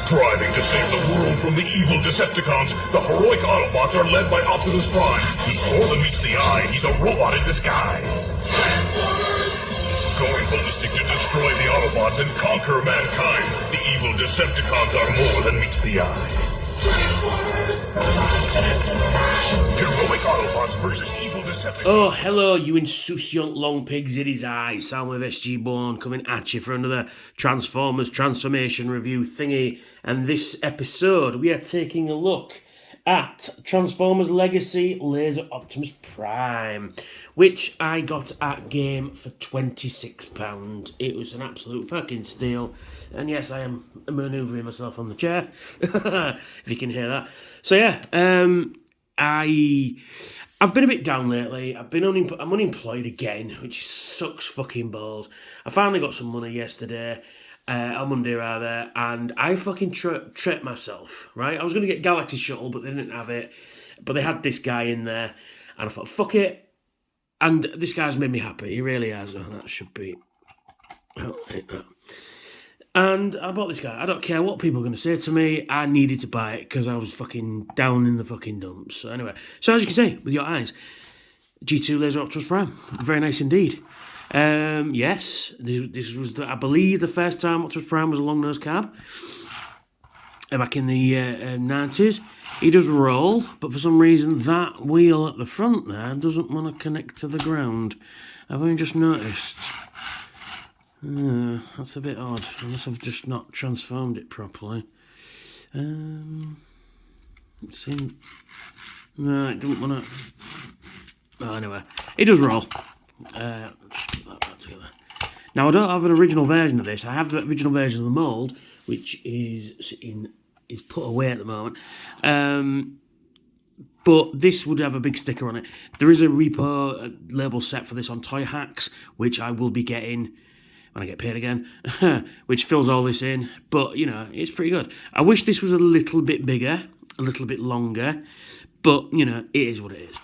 Striving to save the world from the evil Decepticons, the heroic Autobots are led by Optimus Prime. He's more than meets the eye, he's a robot in disguise. Going ballistic to destroy the Autobots and conquer mankind, the evil Decepticons are more than meets the eye. Heroic Autobots versus evil Decepticons. Oh, hello, you insouciant long pigs. It is I, Sam with SG Born, coming at you for another Transformers Transformation Review thingy. And this episode, we are taking a look at Transformers Legacy Laser Optimus Prime, which I got at Game for £26. It was an absolute fucking steal. And yes, I am manoeuvring myself on the chair, if you can hear that. So yeah, I've been a bit down lately. I'm unemployed again, which sucks fucking balls. I finally got some money yesterday, on Monday rather, and I fucking tripped myself, right? I was going to get Galaxy Shuttle, but they didn't have it. But they had this guy in there, and I thought, fuck it. And this guy's made me happy. He really has. Oh, that should be... Oh, hit that. And I bought this guy. I don't care what people are going to say to me. I needed to buy it because I was fucking down in the fucking dumps. So anyway, so as you can see, with your eyes, G2 Laser Optimus Prime. Very nice indeed. Yes, this was, I believe, the first time Optimus Prime was a long-nosed cab. Back in the 90s. He does roll, but for some reason that wheel at the front there doesn't want to connect to the ground. I've only just noticed. That's a bit odd, unless I've just not transformed it properly. Let's see. No, it doesn't want to... Oh, anyway, it does roll. Now, I don't have an original version of this. I have the original version of the mould, which is put away at the moment. But this would have a big sticker on it. There is a repo label set for this on Toy Hacks, which I will be getting when I get paid again, which fills all this in. But, you know, it's pretty good. I wish this was a little bit bigger, a little bit longer, but, you know, it is what it is.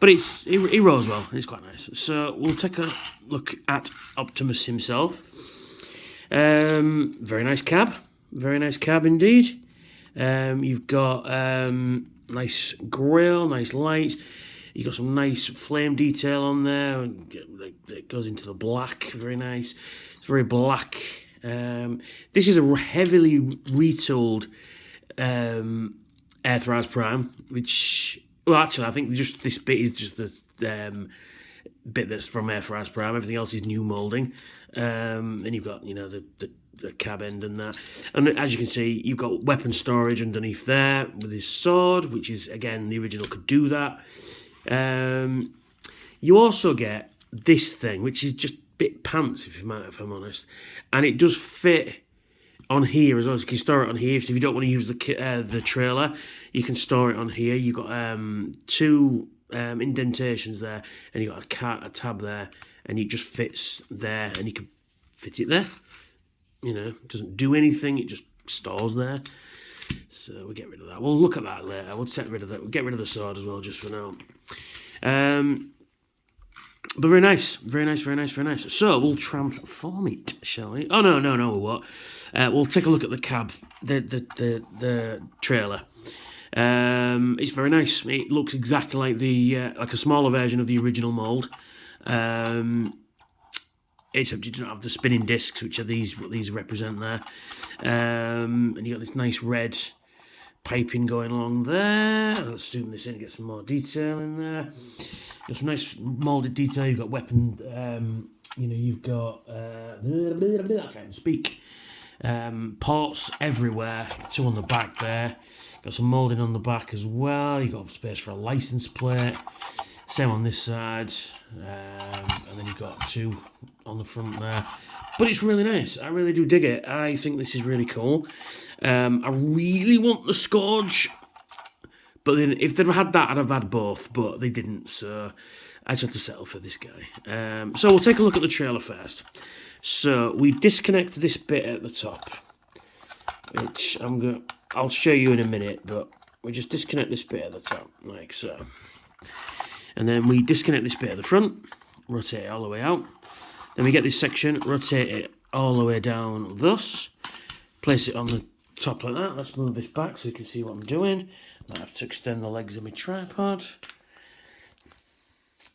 But he rolls well, it's quite nice. So we'll take a look at Optimus himself. Very nice cab indeed. You've got nice grille, nice light. You've got some nice flame detail on there. It goes into the black, very nice. It's very black. This is a heavily retooled Earthrise Prime, which... Well, actually, I think just this bit is just the bit that's from Earthrise Prime. Everything else is new moulding. And you've got, you know, the cab end and that. And as you can see, you've got weapon storage underneath there with his sword, which is, again, the original could do that. You also get this thing, which is just a bit pants, if I'm honest. And it does fit on here as well. So you can store it on here. So if you don't want to use the trailer, you can store it on here. You've got two indentations there, and you've got a tab there, and it just fits there, and you can fit it there. You know, it doesn't do anything, it just stores there. So we'll get rid of that. We'll look at that later. We'll get rid of that. We'll get rid of the sword as well, just for now. But very nice. Very nice, very nice, very nice. So we'll transform it, shall we? Oh, no, we won't. We'll take a look at the cab, the trailer. It's very nice. It looks exactly like like a smaller version of the original mould. Except you don't have the spinning discs, which are what these represent there. And you got this nice red piping going along there. Let's zoom this in and get some more detail in there. Got some nice moulded detail. You've got weapon, you've got, I can't speak. Ports everywhere. Two on the back there. Got some moulding on the back as well. You've got space for a license plate. Same on this side. And then you've got two on the front there. But it's really nice. I really do dig it. I think this is really cool. I really want the Scourge. But then if they'd had that, I'd have had both. But they didn't. So I just had to settle for this guy. So we'll take a look at the trailer first. So we disconnect this bit at the top, which I'll show you in a minute, but we just disconnect this bit at the top, like so. And then we disconnect this bit at the front, rotate it all the way out. Then we get this section, rotate it all the way down thus, place it on the top like that. Let's move this back so you can see what I'm doing. I have to extend the legs of my tripod.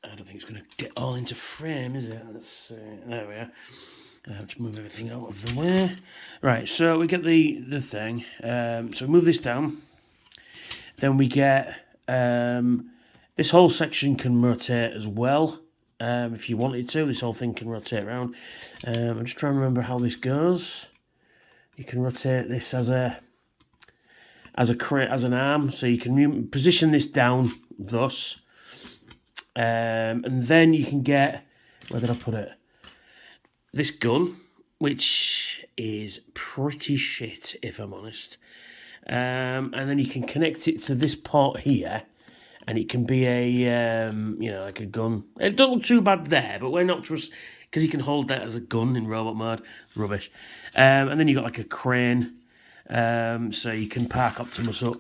I don't think it's going to get all into frame, is it? Let's see. There we are. I have to move everything out of the way. Right, so we get the thing. So move this down. Then we get this whole section can rotate as well. If you wanted to, this whole thing can rotate around. I'm just trying to remember how this goes. You can rotate this as an arm, so you can position this down thus, and then you can get, where did I put it? This gun, which is pretty shit if I'm honest, and then you can connect it to this port here. And it can be a, like a gun. It don't look too bad there, but we're not just, because you can hold that as a gun in robot mode. Rubbish. And then you've got like a crane, so you can park Optimus up.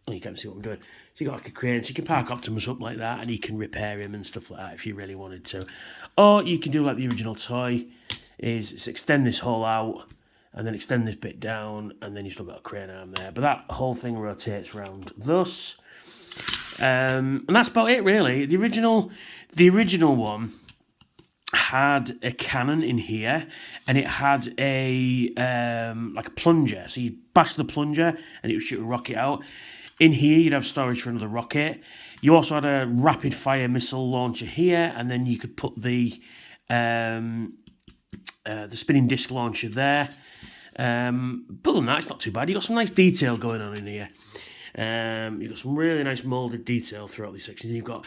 Oh, you can't see what I'm doing. So you've got like a crane, so you can park Optimus up like that, and you can repair him and stuff like that if you really wanted to. Or you can do like the original toy, is extend this hole out, and then extend this bit down, and then you've still got a crane arm there. But that whole thing rotates around thus. And that's about it, really. The original one had a cannon in here, and it had a like a plunger. So you bash the plunger, and it would shoot a rocket out. In here, you'd have storage for another rocket. You also had a rapid fire missile launcher here, and then you could put the spinning disc launcher there. But other than that, it's not too bad. You got some nice detail going on in here. You've got some really nice moulded detail throughout these sections. And you've got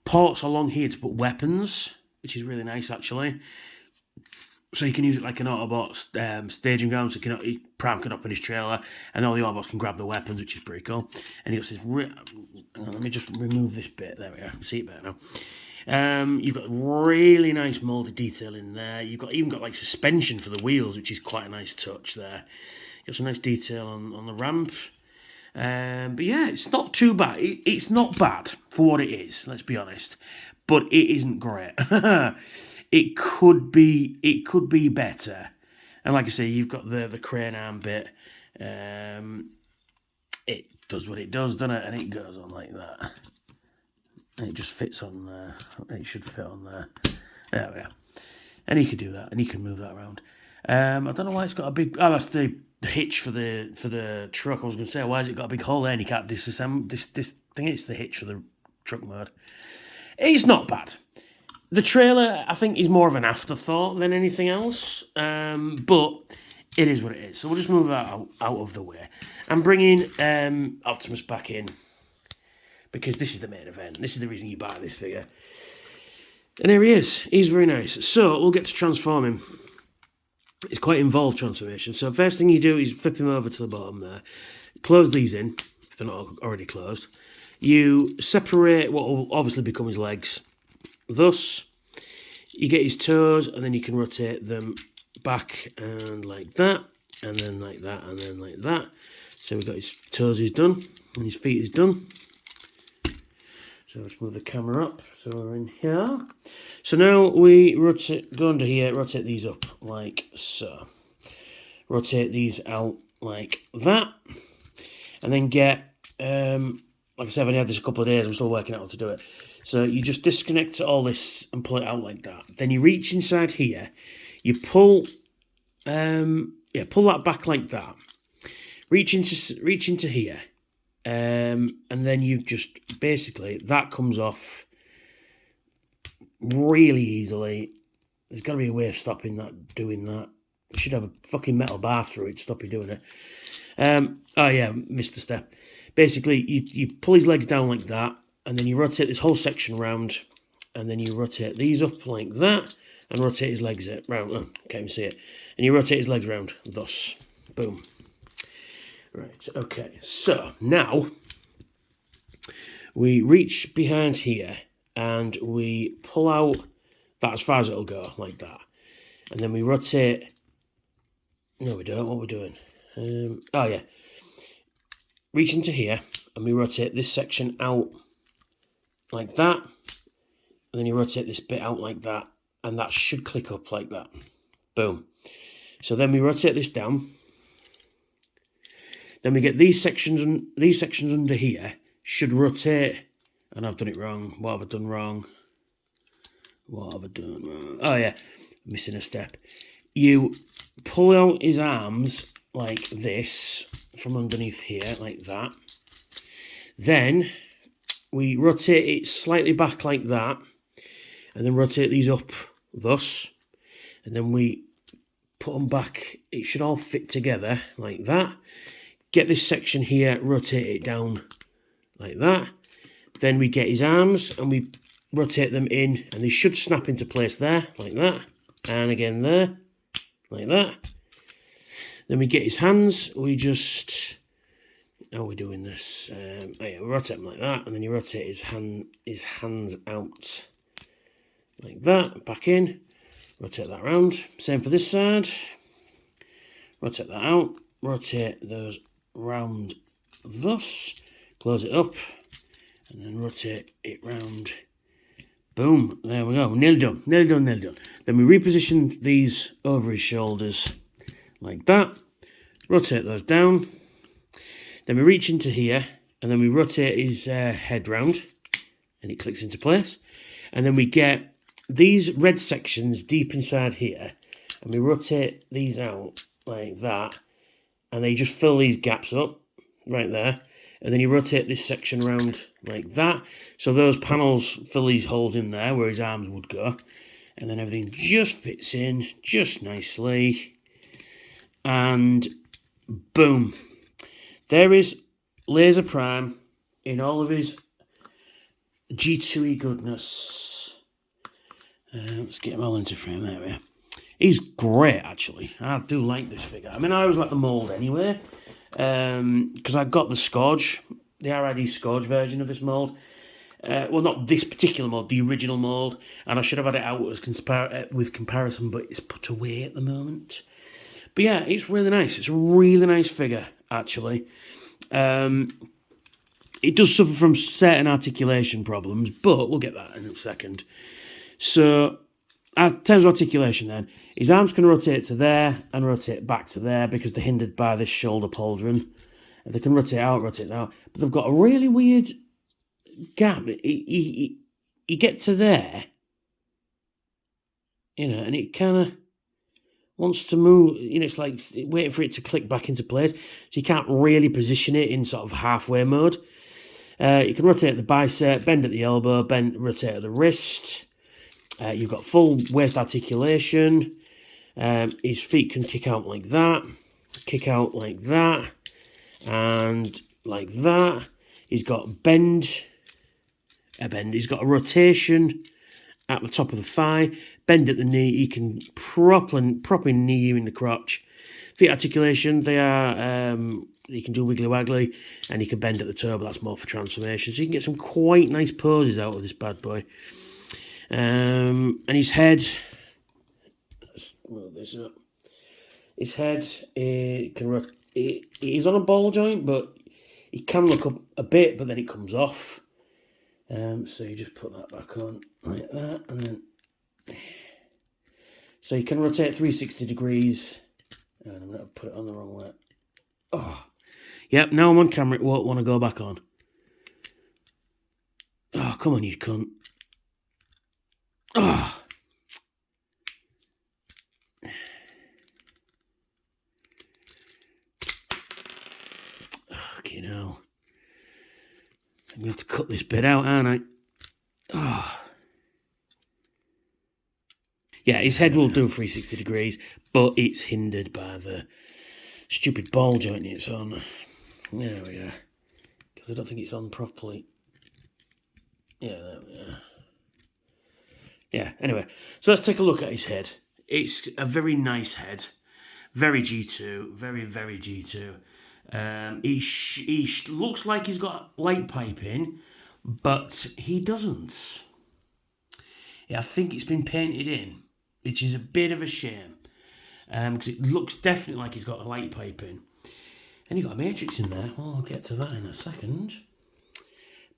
ports along here to put weapons, which is really nice actually. So you can use it like an Autobot staging ground. So Prime can open his trailer, and all the Autobots can grab the weapons, which is pretty cool. And you've got this. Let me just remove this bit. There we are. See it better now. You've got really nice moulded detail in there. You've even got like suspension for the wheels, which is quite a nice touch there. You've got some nice detail on the ramp. But yeah, it's not too bad. It's not bad for what it is, let's be honest. But it isn't great. It could be better. And like I say, you've got the crane arm bit. It does what it does, doesn't it? And it goes on like that. And it just fits on there. It should fit on there. There we are. And you can do that, and you can move that around. I don't know why it's got a big. Oh, that's the hitch for the truck. I was going to say, why has it got a big hole there and you can't disassemble this thing? It's the hitch for the truck mode. It's not bad. The trailer, I think, is more of an afterthought than anything else, but it is what it is. So we'll just move that out of the way. I'm bringing Optimus back in because this is the main event. This is the reason you buy this figure. And there he is. He's very nice. So we'll get to transform him. It's quite involved transformation. So first thing you do is flip him over to the bottom there. Close these in, if they're not already closed. You separate what will obviously become his legs. Thus, you get his toes, and then you can rotate them back and like that, and then like that, and then like that. So we've got his toes is done, and his feet is done. So let's move the camera up. So we're in here. So now we go under here, rotate these up like so. Rotate these out like that. And then get, like I said, I've only had this a couple of days. I'm still working out how to do it. So you just disconnect all this and pull it out like that. Then you reach inside here. You pull, pull that back like that. Reach into here. And then you just, basically, that comes off really easily. There's got to be a way of stopping that, doing that. You should have a fucking metal bar through it to stop you doing it. Oh yeah, missed a step. Basically, you pull his legs down like that, and then you rotate this whole section around, and then you rotate these up like that, and rotate his legs round. Oh, can't even see it. And you rotate his legs round, thus. Boom. Right, okay, so now we reach behind here and we pull out that as far as it'll go, like that. And then we rotate. No, we don't. What we're doing? Oh, yeah. Reach into here and we rotate this section out like that. And then you rotate this bit out like that. And that should click up like that. Boom. So then we rotate this down. Then we get these sections under here should rotate. And I've done it wrong. What have I done wrong? What have I done wrong? Oh yeah, missing a step. You pull out his arms like this from underneath here, like that. Then we rotate it slightly back like that, and then rotate these up thus, and then we put them back. It should all fit together like that. Get this section here, rotate it down like that. Then we get his arms and we rotate them in, and they should snap into place there, like that. And again there, like that. Then we get his hands. We just... How are we doing this? We rotate them like that, and then you rotate his hands out like that, back in. Rotate that around. Same for this side. Rotate that out. Rotate those round thus. Close it up. And then rotate it round. Boom. There we go. Nearly done. Nearly done. Nearly done. Then we reposition these over his shoulders like that. Rotate those down. Then we reach into here. And then we rotate his head round. And it clicks into place. And then we get these red sections deep inside here. And we rotate these out like that. And they just fill these gaps up right there. And then you rotate this section around like that. So those panels fill these holes in there where his arms would go. And then everything just fits in just nicely. And boom. There is Laser Prime in all of his G2E goodness. Let's get him all into frame. There we are. He's great, actually. I do like this figure. I mean, I always like the mould anyway. Because I got the Scourge, the RID Scourge version of this mould. Well, not this particular mould, the original mould. And I should have had it out with comparison, but it's put away at the moment. But yeah, it's really nice. It's a really nice figure, actually. It does suffer from certain articulation problems, but we'll get that in a second. So, in terms of articulation then, his arms can rotate to there and rotate back to there because they're hindered by this shoulder pauldron. They can rotate out, but they've got a really weird gap. You get to there, and it kind of wants to move. It's like waiting for it to click back into place. So you can't really position it in sort of halfway mode. You can rotate the bicep, bend at the elbow, rotate at the wrist. You've got full waist articulation. His feet can kick out like that, and like that. He's got bend. He's got a rotation at the top of the thigh, bend at the knee. He can properly knee you in the crotch. Feet articulation, they are, you can do wiggly waggly, and you can bend at the toe, but that's more for transformation. So you can get some quite nice poses out of this bad boy. And his head, let's move this up. His head, it is on a ball joint, but it can look up a bit, but then it comes off. So you just put that back on like that, and then so you can rotate 360 degrees. And I'm going to put it on the wrong way. Oh, yep. Now I'm on camera. It won't want to go back on. Oh, come on, you cunt. Oh. Okay, now I'm going to have to cut this bit out, aren't I? Oh. Yeah, his head will do 360 degrees, but it's hindered by the stupid ball joint it's on. There we go. Because I don't think it's on properly. Yeah, there we go. Yeah, anyway. So let's take a look at his head. It's a very nice head. Very G2. Very, very G2. He looks like he's got light piping, but he doesn't. Yeah, I think it's been painted in, which is a bit of a shame. Because it looks definitely like he's got a light piping. And you've got a matrix in there. Well, I'll get to that in a second.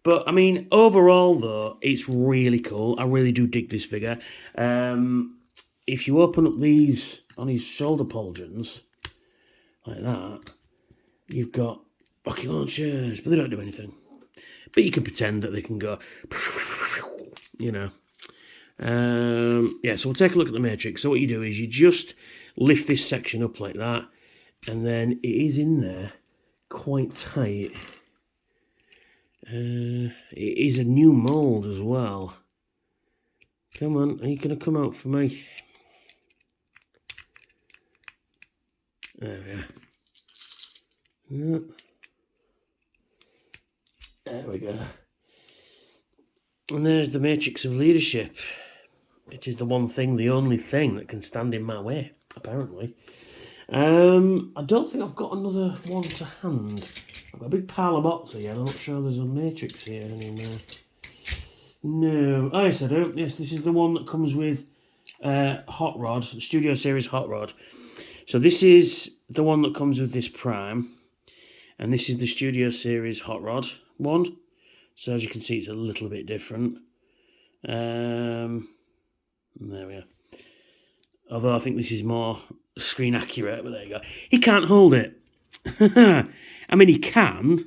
But, I mean, overall, though, it's really cool. I really do dig this figure. If you open up these on his shoulder pauldrons, like that, you've got rocket launchers, but they don't do anything. But you can pretend that they can go, you know. Yeah, so we'll take a look at the matrix. So what you do is you just lift this section up like that, and then it is in there quite tight. It is a new mould as well. Come on, are you going to come out for me? There we are. No. There we go. And there's the matrix of leadership. It is the one thing, the only thing that can stand in my way, apparently. I don't think I've got another one to hand. I've got a big pile of bots here. I'm not sure there's a matrix here anymore. No. Oh, yes, I do. Yes, this is the one that comes with Hot Rod, the Studio Series Hot Rod. So this is the one that comes with this Prime. And this is the Studio Series Hot Rod one. So as you can see, it's a little bit different. There we are. Although I think this is more screen accurate, but there you go. He can't hold it. I mean, he can,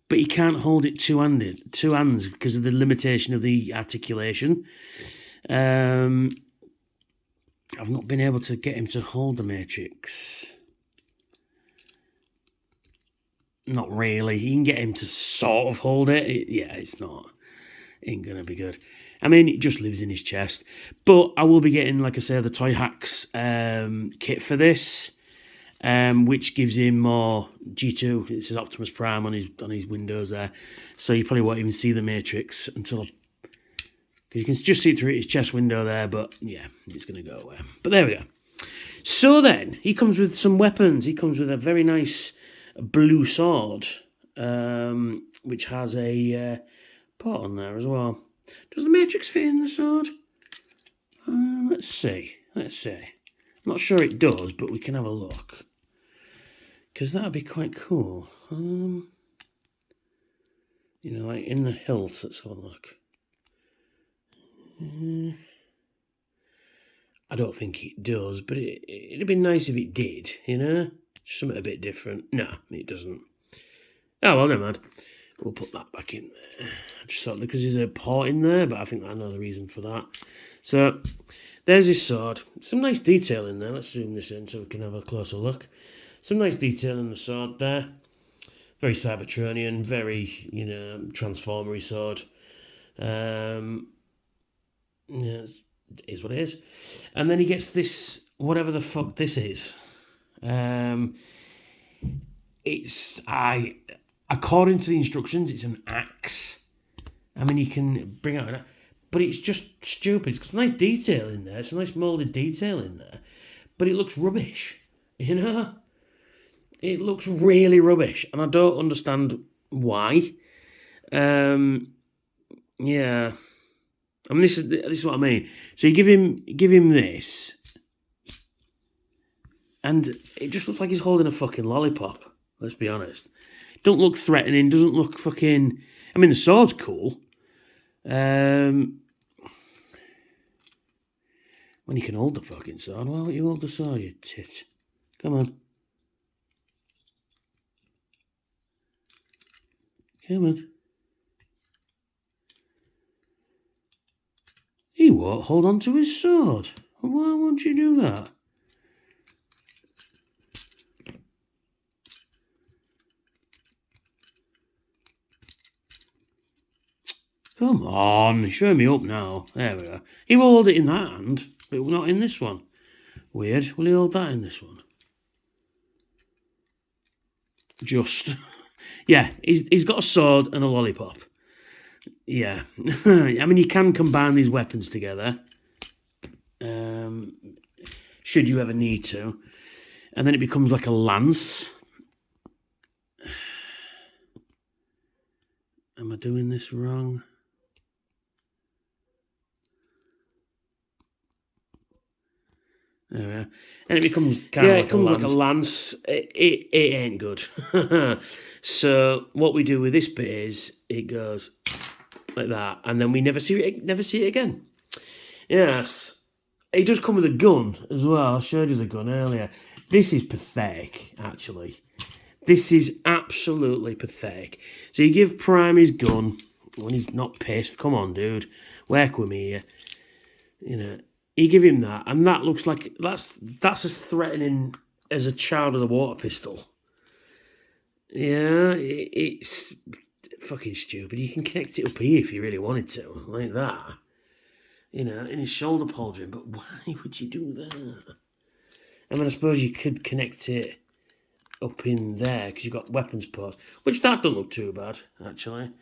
but he can't hold it two-handed, two hands, because of the limitation of the articulation. I've not been able to get him to hold the matrix. Not really. You can get him to sort of hold it. Yeah, it's not. Ain't gonna be good. I mean, it just lives in his chest. But I will be getting, like I say, the Toy Hacks kit for this, which gives him more G2. It says Optimus Prime on his windows there. So you probably won't even see the matrix until... Because you can just see it through his chest window there, but yeah, it's going to go away. But there we go. So then, he comes with some weapons. He comes with a very nice blue sword, which has a pot on there as well. Does the matrix fit in the sword? Let's see. I'm not sure it does, but we can have a look. Because that would be quite cool. You know, like in the hilt, let's have a look. I don't think it does, but it'd be nice if it did, you know? Something a bit different. No, it doesn't. Oh, well, never mind. We'll put that back in there. I just thought because there's a port in there, but I think I know the reason for that. So, there's his sword. Some nice detail in there. Let's zoom this in so we can have a closer look. Some nice detail in the sword there. Very Cybertronian, very, you know, transformery sword. Yeah, it is what it is. And then he gets this, whatever the fuck this is. According to the instructions, it's an axe. I mean, you can bring out an axe, but it's just stupid. It's got nice detail in there. It's a nice moulded detail in there, but it looks rubbish, you know? It looks really rubbish, and I don't understand why. Yeah. I mean, this is what I mean. So you give him this, and it just looks like he's holding a fucking lollipop. Let's be honest. Don't look threatening. Doesn't look fucking... I mean, the sword's cool. When you can hold the fucking sword, why don't you hold the sword, you tit? Come on. Come on. He won't hold on to his sword. Why won't you do that? Come on, show me up now. There we go. He will hold it in that hand, but not in this one. Weird. Will he hold that in this one? Just. Yeah, he's got a sword and a lollipop. Yeah. I mean, you can combine these weapons together. Should you ever need to. And then it becomes like a lance. Am I doing this wrong? There we are. And it becomes kind of like it comes like a lance. It ain't good. So what we do with this bit is it goes like that, and then we never see it again. Yes, it does come with a gun as well. I showed you the gun earlier. This is pathetic, actually. This is absolutely pathetic. So you give Prime his gun when he's not pissed. Come on, dude. Work with me here. You know, you give him that, and that looks like that's as threatening as a child with a water pistol. Yeah, it's fucking stupid. You can connect it up here if you really wanted to, like that. You know, in his shoulder pauldron. But why would you do that? I mean, I suppose you could connect it up in there because you've got the weapons port, which that doesn't look too bad, actually.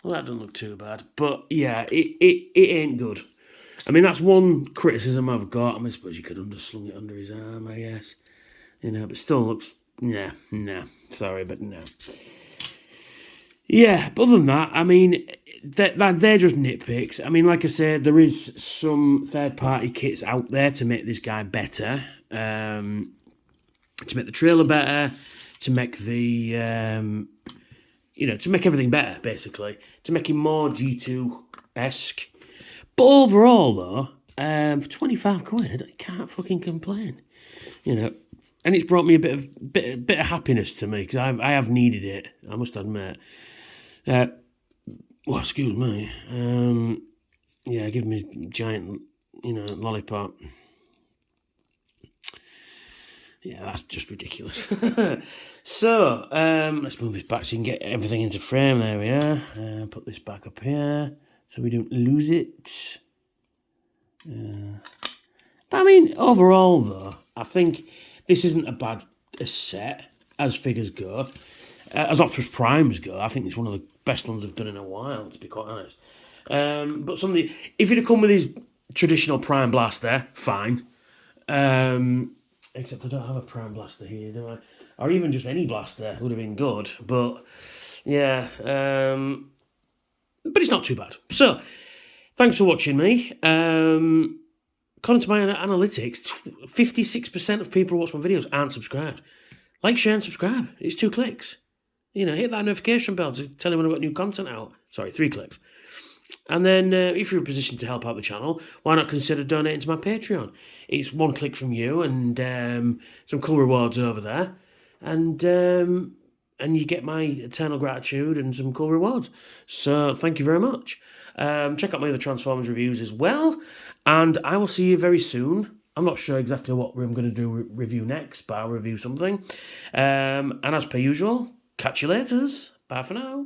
Well, that doesn't look too bad. But yeah, it ain't good. I mean, that's one criticism I've got. I mean, I suppose you could slung it under his arm, I guess. You know, but still looks... Nah. Sorry, but no. Yeah, but other than that, I mean, they're just nitpicks. I mean, like I said, there is some third-party kits out there to make this guy better. To make the trailer better, to make the... to make everything better, basically. To make him more G2-esque. But overall, though, for 25 quid, I can't fucking complain. You know, and it's brought me a bit of happiness to me, because I have needed it, I must admit. Excuse me. Yeah, give me a giant, lollipop. Yeah, that's just ridiculous. So, let's move this back so you can get everything into frame. There we are. Put this back up here so we don't lose it. But I mean, overall, though, I think this isn't a bad set as figures go. As Optimus Primes go, I think it's one of the best ones I've done in a while, to be quite honest. But if you'd have come with his traditional Prime Blaster, fine. Except I don't have a Prime Blaster here, do I? Or even just any blaster would have been good. But, yeah. But it's not too bad. So, thanks for watching me. According to my analytics, 56% of people who watch my videos aren't subscribed. Like, share, and subscribe. It's 2 clicks. Hit that notification bell to tell you when I've got new content out. Sorry, 3 clicks. And then, if you're in a position to help out the channel, why not consider donating to my Patreon? It's 1 click from you and some cool rewards over there. And you get my eternal gratitude and some cool rewards. So, thank you very much. Check out my other Transformers reviews as well. And I will see you very soon. I'm not sure exactly what I'm going to do review next, but I'll review something. And as per usual, catch you later. Bye for now.